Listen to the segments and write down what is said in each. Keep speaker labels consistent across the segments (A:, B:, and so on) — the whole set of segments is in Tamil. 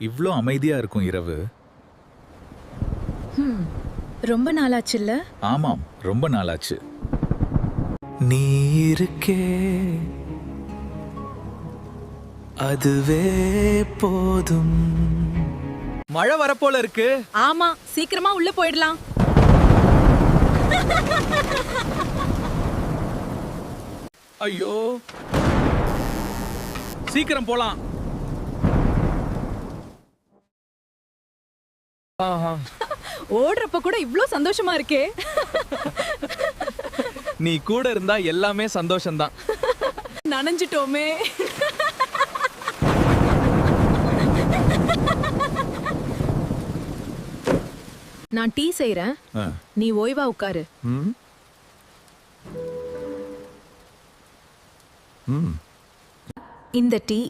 A: இவ்ளோ அமைதியா இருக்கும் இரவு.
B: ரொம்ப நாளாச்சுல்ல?
A: ஆமாம், ரொம்ப நாளாச்சு. நீ இருக்கே அதுவே போதும். மழை வரப்போல இருக்கு.
B: ஆமா, சீக்கிரமா உள்ள போயிடலாம்.
A: ஐயோ, சீக்கிரம் போலாம்.
B: ஓடுறப்ப கூட இவ்ளோ சந்தோஷமா இருக்கே.
C: நீ கூட இருந்தா எல்லாமே சந்தோஷம்தான்.
B: நனைஞ்சிட்டோமே. நான் டீ செய்றேன், நீ ஓய்வா உட்காரு. இந்த டீ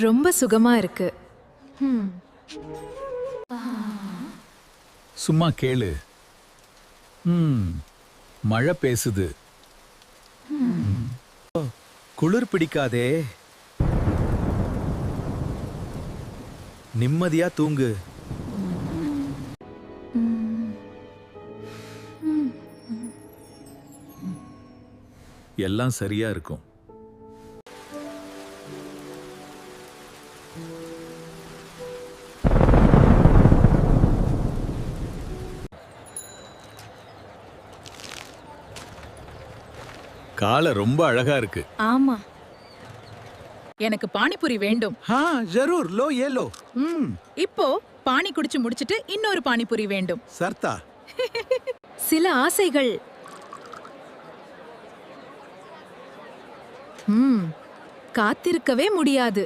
B: ரொம்ப சுகமா இருக்கு.
A: சும்மா கேளு. மழை பேசுது. குளிர் பிடிக்காதே. நிம்மதியா தூங்கு. எல்லாம் சரியா இருக்கும். காலை ரொம்ப அழகா இருக்கு.
B: ஆமா, எனக்கு பானிபூரி வேண்டும்.
A: ஜரூர் லோ ஏலோ.
B: இப்போ பானி குடிச்சு முடிச்சிட்டு இன்னொரு பானிபூரி வேண்டும்.
A: சர்தா.
B: சில ஆசைகள் காத்திருக்கவே முடியாது.